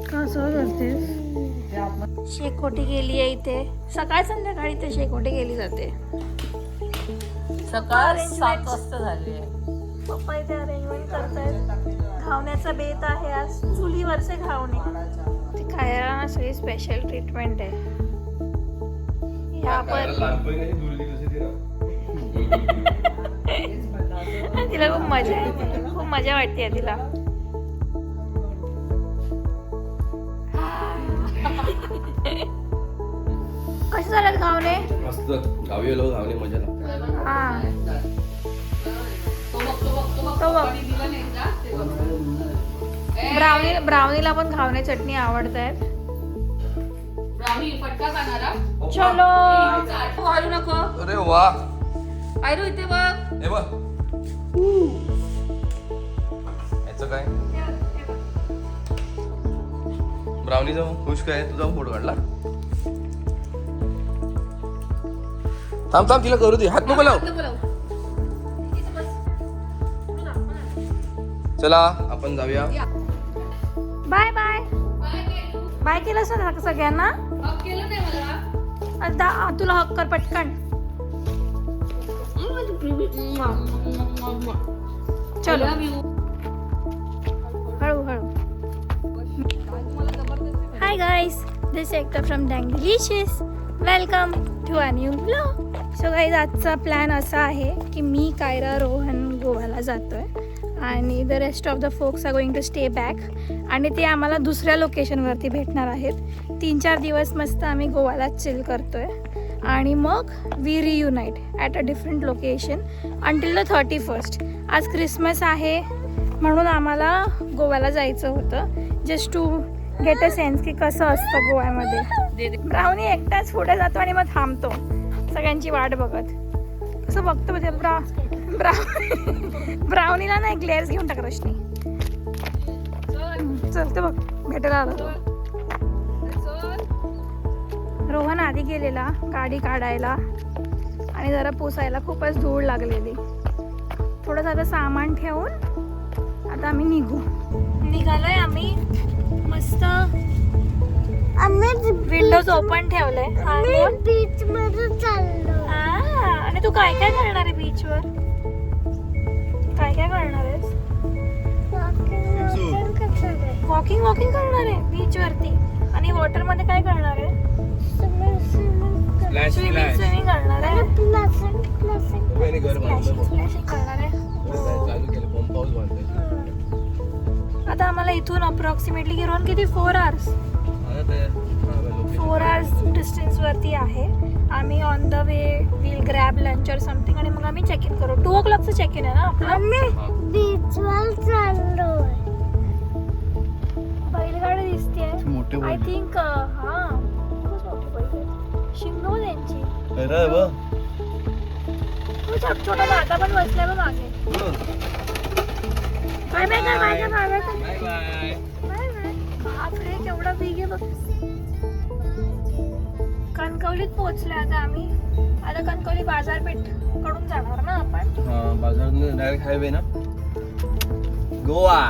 कसं करतेस? शेकोटी गेली आहे इथे. सकाळ संध्याकाळी इथे शेकोटी गेली जाते. सकाळ 7 वाजता झाली आहे. पप्पा इथे अरेंजमेंट करतायत. घावण्याचा बेत आहे आज. चुलीवरचे घावणे. ती खायला ना सगळी स्पेशल ट्रीटमेंट आहे. तिला खूप मजा आहे. खूप मजा वाटते तिला. कसे झालेत घावणे? मस्त. गावी आलो, घावणे मजा लागते. हा ब्राउनीला पण घावणे चटणी आवडतायत. चलो वाढू नको. अरे वा, आयरू इथे बघ. हे बघ याचं काय ब्राउनीचा खुश काय तुझा फोटो काढला. थांब थांब, तिला करू दे. हात नको लाव. चला आपण जाऊया. बाय बाय बाय केलं सर सगळ्यांना. तुला हक कर पटकन. चलो हळू हळू. Hi guys, this Ekta from Danglicious. Welcome to a new blog. So guys, आजचा प्लॅन असा आहे की मी, कायरा, रोहन गोव्याला जातोय आणि the rest of the folks are going to stay back. आणि ते आम्हाला दुसऱ्या लोकेशनवरती भेटणार आहेत. 3-4 दिवस मस्त आम्ही गोव्याला चिल करतोय आणि मग we reunite at a different location until the 31st. आज क्रिसमस आहे म्हणून आम्हाला गोव्याला जायचं होतं. Just to get a sense की कसं असतं गोव्यामध्ये. ब्राउनी एकटाच पुढे जातो आणि मग थांबतो सगळ्यांची वाट बघत. कसं बघतो म्हणजे ब्राउनीला ना एक ग्लेअर्स घेऊन टाक रोशनी. चलते बघ भेटायला आलो. रोहन आधी गेलेला गाडी काढायला आणि जरा पुसायला खूपच धूळ लागलेली. थोडं साधं सामान ठेवून आता आम्ही निघालोय. आम्ही मस्त विंडोज ओपन ठेवलंय. बीच मध्ये चाललो. आणि तू काय काय करणार आहे बीचवर? काय काय करणार आहेस? वॉकिंग करणार आहे बीच वरती. आणि वॉटर मध्ये काय करणार आहे? स्विमिंग करणार आहे. करणार आहे. आता आम्हाला इथून अप्रॉक्सिमेटली गिरोन किती 4 hours डिस्टन्स वरती आहे. आम्ही on the way will grab lunch और समथिंग आणि मग आम्ही चेक इन करू. 2 o'clockचं चेक इन आहे ना आपलं. बीचवर चाललोय. बैलगाडी दिसते आय थिंक. हा खूपच मोठी बैल. शिंगो त्यांची. छोटा दादा पण बसलाय बघ मागे. बाय बाय कर. Bye bye. बापरे केवढा बिग आहे बघ. कणकवलीत पोहोचले आता आम्ही. आता कणकवली बाजारपेठ कडून जाणार ना आपण. बाजार डायरेक्ट हायवे ना गोवा.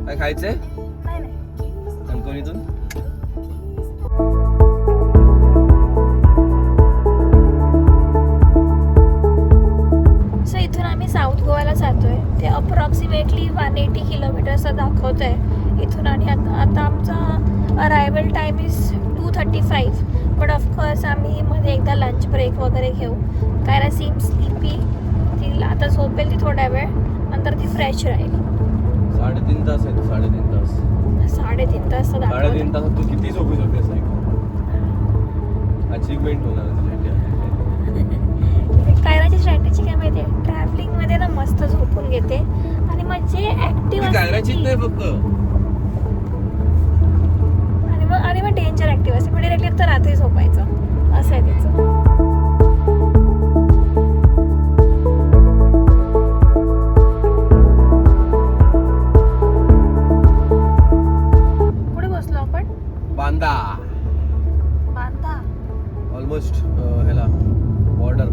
काय खायचंय नाही कणकवलीतून? सो इथून आम्ही साऊथ गोव्याला जातोय. ते अप्रॉक्सिमेटली 180 किलोमीटर्स दाखवत आहे इथून. आणि आता आमचा arrival time is 2:35. But of course आम्ही मध्ये एकदा लंच ब्रेक वगैरे घेऊ. Kaira seem sleepy. ती आता झोपेल ती थोड्या वेळ, नंतर ती फ्रेश राहील. 3.5 तास आहे. 3.5 तास. 3.5 तास. 3.5 तासात तू किती झोपू शकतेस? अचीवमेंट होणार कायराची स्ट्रॅटेजी काय माहिती आहे? ट्रॅव्हलिंगमध्ये ना मस्त झोपून घेते आणि मग जे ऍक्टिव्ह नाही फक्त आणि मग डेंजर ऍक्टिव्ह असते. म्हणजे डायरेक्टली तर रात्री झोपायचं असं आहे त्याचं. कुठे बसलो आपण? बांदा ऑलमोस्ट ह्याला बॉर्डर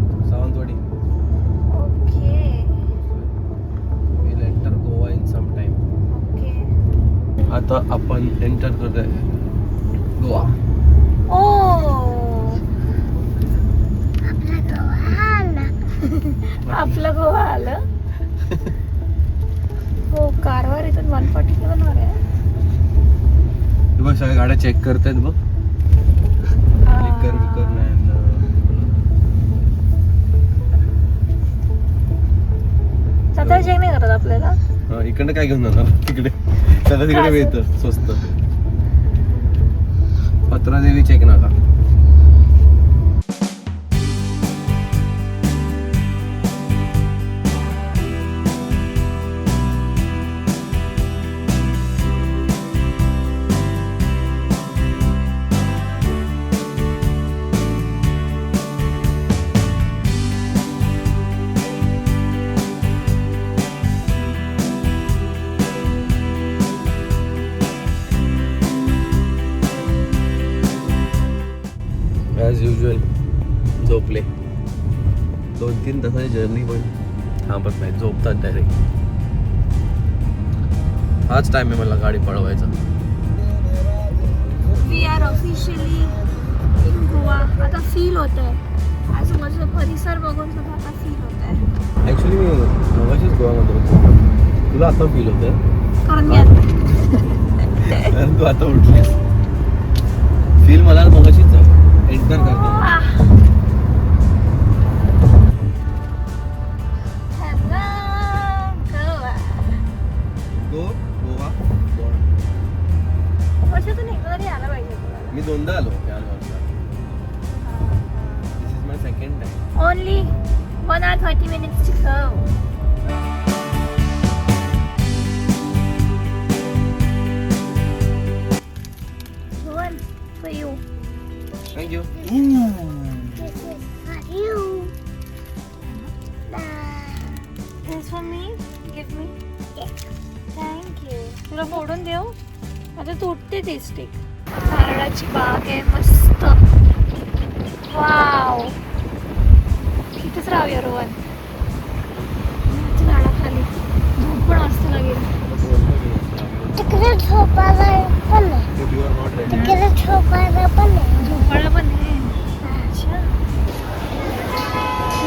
आता आपण एंटर करतोय गोवा. ओ आपलं गोवा आलं. हो कारवार इथून 147 वर आहे. हे बघ सगळ्या गाड्या चेक करतायत बघ. विकर नाही सतरा चेक नाही करत आपल्याला. हा, इकडनं काय घेऊन जाणार तिकडे त्याला तिकडे मिळतं स्वस्त. पत्रादेवी चेक नका. ॲज युजल झोपले. 2-3 तासाची जर्नी पण थांबत नाही, झोपतात डायरेक्ट. हाच टाइम आहे मला गाडी पळवायचा. We are officially in Goa. आता फील होत आहे आजूबाजूचा परिसर बघून सुद्धा आता फील होत आहे. ॲक्च्युली मी मगाशीच गोवामध्ये होतो. तुला आता फील होत आहे कारण मी आता कारण तू आता उठलीस. फील मला मगाशीच झालं एंटर करतो. गोवा वर्षातून एकदा तरी आला पाहिजे तुला. मी 2दा आलो या वर्षात. This is my second time. Only 1 hour 30 minutes to go. One for you. Thank you. This is for you. This for me. Give me. Thank you. तुला फोडून देऊ? आता तुटते ती स्टिक. नारळाची बाग आहे मस्त. वाव. इथेच राहूया रोहन. झाडाखाली धूप पण असते लागेल. तिकडे झोपायला पण आहे. तिकडे झोपायला पण आहे. झोपाळा पण आहे. अच्छा.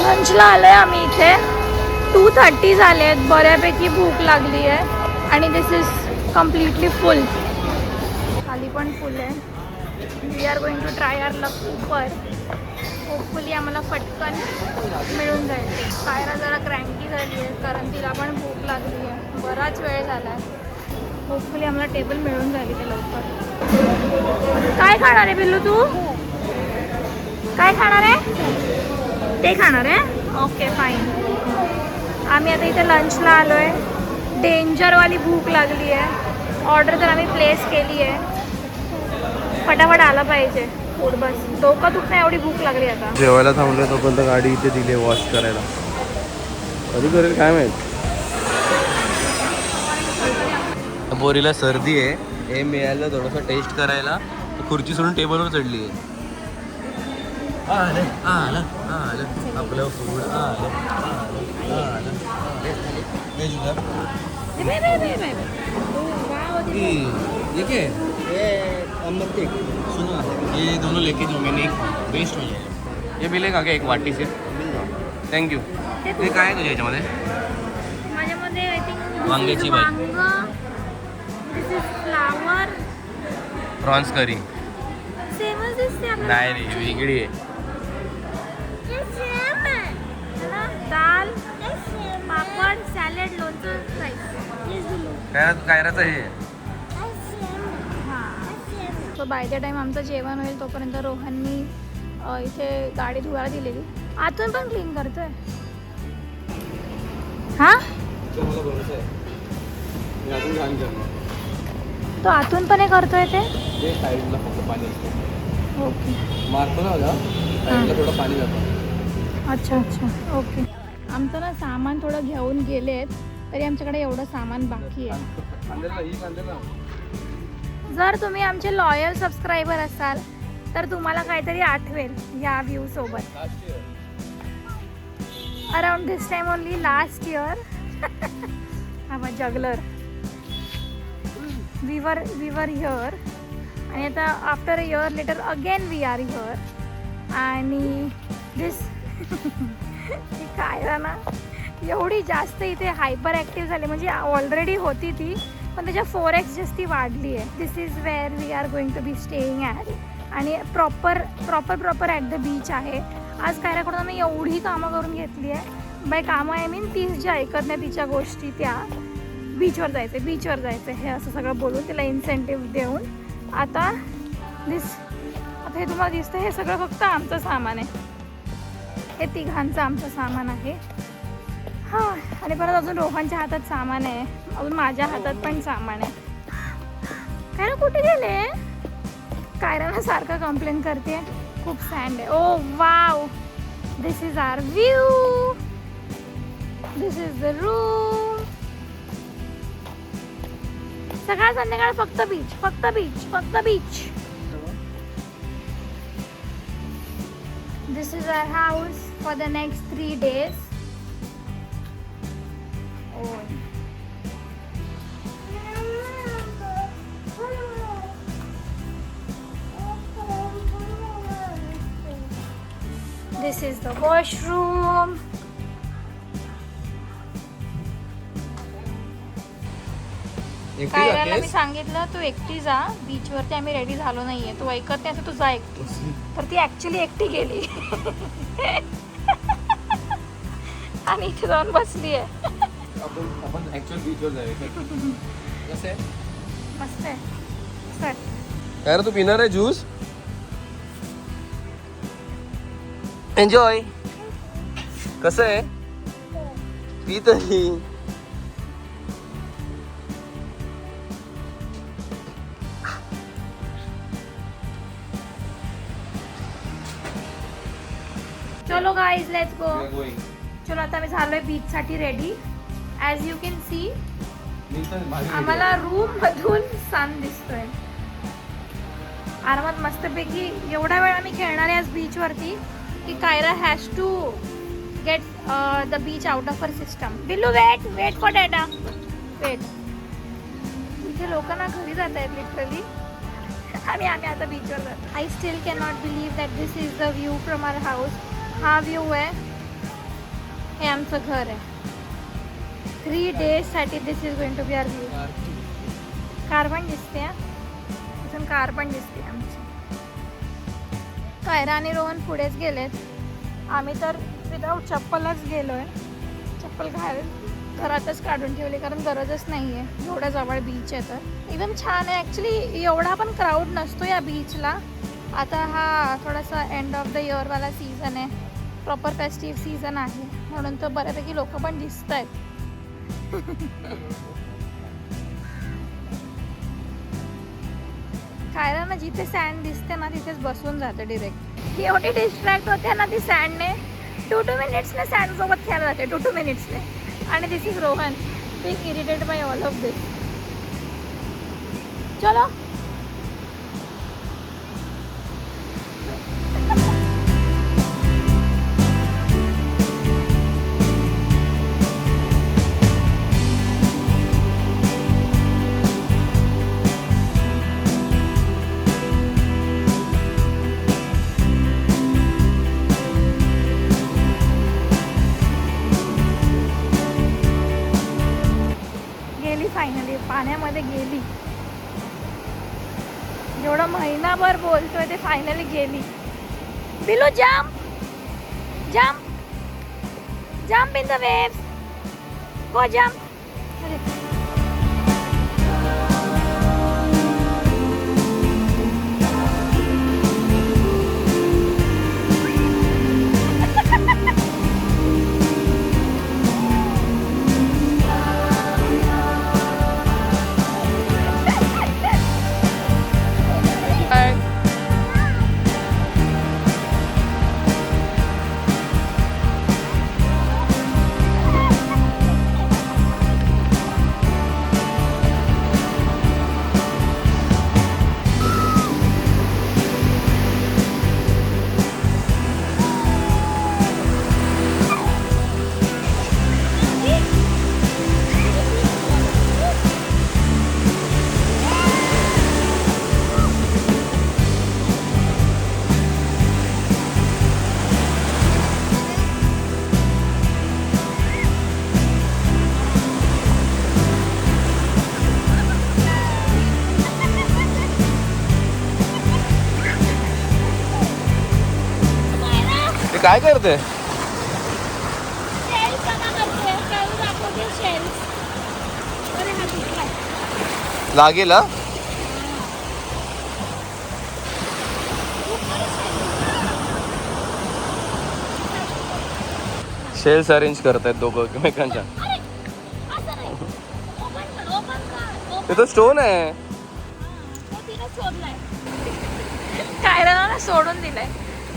लंचला आलोय आम्ही इथे. 2:30 झाले आहेत. बऱ्यापैकी भूक लागली आहे आणि दिस इज कम्प्लिटली फुल. खाली पण फुल आहे. We are going to try our luck ऊपर. होपफुली आम्हाला पटकन मिळून जाईल. कायरा जरा क्रँकी झाली आहे कारण तिला पण भूक लागली आहे. बराच वेळ झाला आहे. होपफुली आम्हाला टेबल मिळून जाईल ते लवकर. काय खाणार आहे बिल्लू तू? काय खाणार आहे? ते खाणार आहे? Okay fine. आम्ही आता इथे लंचला आलो आहे. डेंजरवाली भूक लागली आहे. ऑर्डर तर आम्ही प्लेस केली आहे. फटाफट आला पाहिजे फूड. बस डोकं दुखणं एवढी भूक लागली आता. जेवायला थांबलोय तोपर्यंत गाडी इथे दिली वॉश करायला. कधी करेल काय माहित. बोरीला सर्दी आहे. हे मिळालं थोडंसं टेस्ट करायला. खुर्ची सोडून टेबलवर चढली आहे. आलं आलं आलं आपलं फूड आलं आलं आलं. ये क्या है? अमरतीक सुना. ये दोनों लेके जाओ. मैंने एक वेस्ट हो जाएगा. ये मिलेगा क्या एक वाटी से? थँक्यू. हे काय आहे तुझ्या ह्याच्यामध्ये? माझ्यामध्ये आय थिंक वांग्याची भाजी. दिस इज फ्लावर. प्रॉन्स करी सेमच दिसते आपल्याला. नाही रे वेगळी आहे. दाल पापड सॅलड लोणचं राईस. कायराचं हे. सो बाय द टाईम आमचं जेवण होईल तोपर्यंत रोहननी इथे गाडी धुवायला दिलेली. आतून पण क्लीन करतोय. हा तो आतून पण हे करतोय ते. साईडला फक्त पाणी असतं. ओके मारतो ना मला साईडला थोडं पाणी जातं. अच्छा अच्छा ओके. आमचं ना सामान थोडं घेऊन गेले आहेत तरी आमच्याकडे एवढं सामान बाकी आहे. जर तुम्ही आमचे लॉयल सबस्क्रायबर असाल तर तुम्हाला काहीतरी आठवेल या व्ह्यू सोबत. Around this time only last year. हा जगलर वी वर हिअर आणि आता after a year later again we are here आणि दिस काय ना एवढी जास्त इथे हायपर ॲक्टिव्ह झाली म्हणजे ऑलरेडी होती ती पण त्याच्या 4x जास्ती वाढली आहे. This is where we are going to be staying at आणि प्रॉपर ॲट द बीच आहे. आज कायराकडून आम्ही एवढी कामं करून घेतली आहे बाय कामं आय मीन ती जी ऐकत नाही तिच्या गोष्टी त्या बीचवर जायचं हे असं सगळं बोलून तिला इन्सेंटिव्ह देऊन आता हे तुम्हाला दिसतं हे सगळं फक्त आमचं सामान आहे. हे तिघांचं आमचं सामान आहे. हां आणि परत अजून रोहनच्या हातात सामान आहे. अजून माझ्या हातात पण सामान आहे. कायरा कुठे गेले? कायराला सारखं कंप्लेन करते खूप सँड आहे. Oh wow this is our view. This is the room. सकाळ संध्याकाळ फक्त beach. This is our house for the next 3 days. Oh. This is the washroom. कायराला मी सांगितलं तू एकटी जा बीचवरती आम्ही रेडी झालो नाहीये तू ऐकत नाही तू जा एकटी तर ती ऍक्च्युली एकटी गेली आणि इथे जाऊन बसली आहे. आपण ऍक्च्युअल बीचवर जाऊया. कसं आहे? मस्त आहे. काय रे तू पिणार आहे ज्यूस? एन्जॉय. कसं आहे? पीत ही चलो गाईज लेट्स गो. चलो आता मी झालोय बीच साठी ready. As you can see आम्हाला रूम मधून सन दिसतोय. आरामात मस्तपैकी एवढा वेळ आम्ही खेळणार आहे आज बीच वरती की कायरा has to get the beach out of her system. Billu wait for dada wait. इथे लोकांना घरी जात आहेत लिटरली आणि आम्ही आता बीचवर जातो. I still can not believe that this is the view from our house. हा व्ह्यू आहे. हे आमचं घर आहे. 3 डेजसाठी this is going to be our view. Car पण दिसते इथून कार पण दिसते आमची. कायरा आणि रोहन पुढेच गेलेत. आम्ही तर विदाऊट चप्पलच गेलोय. चप्पल घरातच काढून ठेवली कारण गरजच नाही आहे एवढ्या जवळ बीच आहे तर. एकदम छान आहे ॲक्च्युली. एवढा पण क्राऊड नसतो या बीचला. आता हा थोडासा एंड ऑफ द इयरवाला सीझन आहे. प्रॉपर फेस्टिव्ह सीझन आहे म्हणून तर बऱ्यापैकी लोक पण दिसत आहेत. कायरा ना जिथे सँड दिसते ना तिथेच बसून जाते डिरेक्ट. एवढी डिस्ट्रॅक्ट होते ना ती सँडने. 2 मिनिट्सने सँड सोबत खेळायला जाते 2 मिनिट्सने. आणि this is Rohan being irritated by all of this. चलो फायनली पाण्यामध्ये गेली. जेवढा महिनाभर बोलतोय ते फायनली गेली. Below jump in the waves. Go jump. काय करते? लागेल हा? शेल्स अरेंज करतायत दोघं एकमेकांच्या. तिथं स्टोन आहे. कायराला सोडून दिलंय.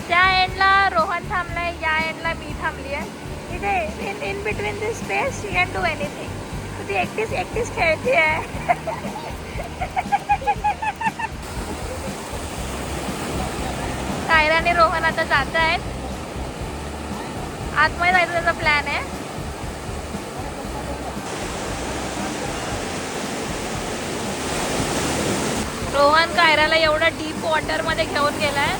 त्या एंडला रोहन थांबलाय, या एंडला मी थांबली आहे. इथे in between this space she can do anything. ती एकटीच खेळती आहे. कायरा आणि रोहन आता जात आहेत आतमध्ये. जायचं त्याचा प्लॅन आहे. रोहन कायराला एवढा डीप वॉटर मध्ये घेऊन गेलाय,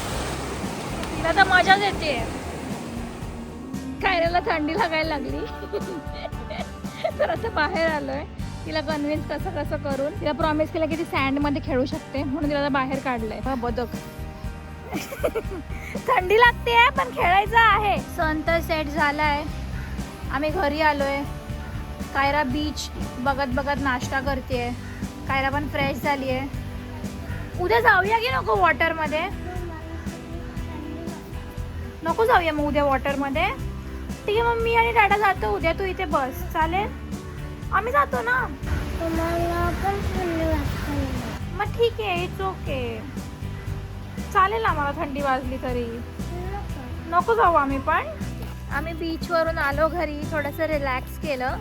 तिला तर मजाच येते. कायराला थंडी लागायला लागली तर आता बाहेर आलोय. तिला कन्व्हिन्स कसं करून तिला प्रॉमिस केलं की ती सँड मध्ये खेळू शकते, म्हणून तिला आता बाहेर काढलंय. बदक थंडी लागते पण खेळायचं आहे. सन तर सेट झालाय, आम्ही घरी आलोय. कायरा बीच बघत नाश्ता करते. कायरा पण फ्रेश झाली आहे. उद्या जाऊया की नको वॉटर मध्ये? नको जाऊया मग उद्या वॉटर मध्ये? ठीक आहे मग मी आणि दादा जातो उद्या, तू इथे बस. चालेल? आम्ही जातो ना. तुम्हाला पण थंडी वाजते. मग ठीक आहे, इट्स ओके. चालेल आम्हाला थंडी वाजली तरी. नको जाऊ आम्ही पण. आम्ही बीचवरून आलो घरी, थोडंसं रिलॅक्स केलं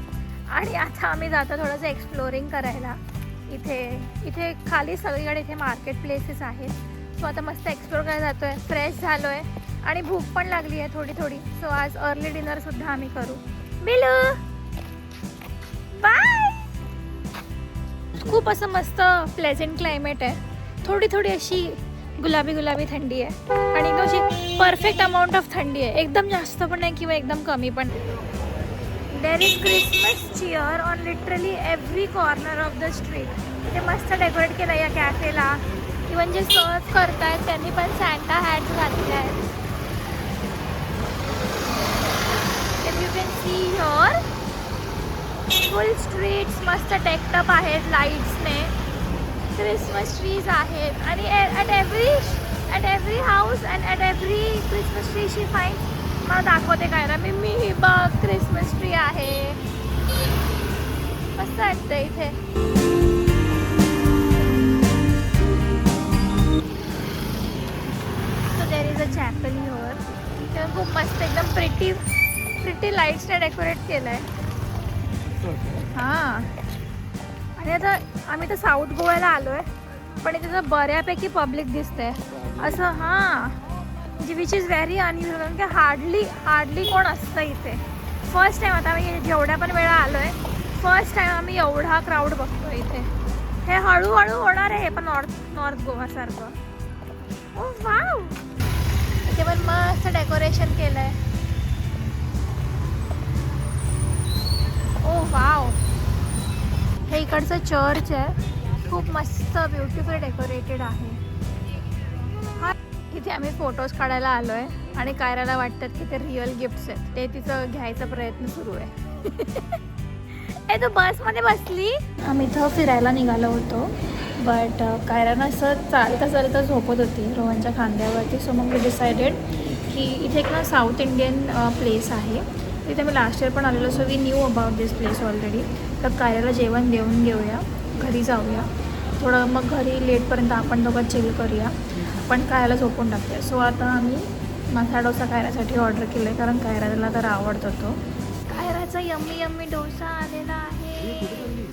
आणि आता आम्ही जातो थोडंसं एक्सप्लोरिंग करायला. इथे खाली सगळीकडे इथे मार्केट प्लेसेस आहेत. सो आता मस्त एक्सप्लोर करायला जातोय. फ्रेश झालोय आणि भूक पण लागली आहे थोडी. सो आज अर्ली डिनर सुद्धा आम्ही करू. बिलू बाय. खूप असं मस्त प्लेझेंट क्लायमेट आहे. थोडी अशी गुलाबी थंडी आहे आणि एकदम अशी परफेक्ट अमाऊंट ऑफ थंडी आहे. एकदम जास्त पण नाही किंवा एकदम कमी पण. There is Christmas cheer on literally every corner of the street. ते मस्त डेकोरेट केलं या कॅफेला. इवन जे सर्व करतायत त्यांनी पण सॅन्टा हॅट्स घातले आहेत. If you can see here full streets मस्त टेक्टअप आहेत लाईट्सने. क्रिसमस ट्रीज आहेत आणि at every house and at every Christmas tree she fine. मला दाखवते काय ना मी बघ क्रिसमस ट्री आहे. मस्त वाटतं इथे. So there is a chapel here. तेव्हा खूप मस्त एकदम प्रिटी लाईट्सने डेकोरेट केलं आहे. हां आणि आता आम्ही तर साऊथ गोव्याला आलो आहे पण इथे तर बऱ्यापैकी पब्लिक दिसतंय असं. हां म्हणजे विच इज व्हेरी अनयुजल की हार्डली कोण असतं इथे. फर्स्ट टाईम आता आम्ही जेवढ्या पण वेळा आलो आहे फर्स्ट टाईम आम्ही एवढा क्राऊड बघतो इथे. हे हळूहळू होणार आहे हे पण नॉर्थ गोवासारखं. ओ वाव. इथे पण मस्त डेकोरेशन केलं आहे. Oh wow. हे इकडचं चर्च आहे, खूप मस्त ब्युटिफुल डेकोरेटेड आहे. हा इथे आम्ही फोटोज काढायला आलो आहे आणि कायराला वाटतात की ते रिअल गिफ्ट्स आहेत. ते तिचं घ्यायचा प्रयत्न सुरू आहे. ए तू बसमध्ये बसली. आम्ही इथं फिरायला निघालो होतो बट कायरानं असं चालता झोपत होती रोहनच्या खांद्यावरती. सो मग मी डिसायडेड की इथे एक ना साऊथ इंडियन प्लेस आहे. तिथे मी लास्ट इयर पण आलेलो. So we knew about this place already. तर कायराला जेवण देऊन घेऊया, घरी जाऊया थोडं, मग घरी लेटपर्यंत आपण दोघं चिल करूया. पण कायराला झोपून टाकूया. सो आता आम्ही मसाला डोसा कायरासाठी ऑर्डर केलं आहे कारण कायराला तर आवडतो तो. कायराचा यम्मी डोसा आलेला आहे.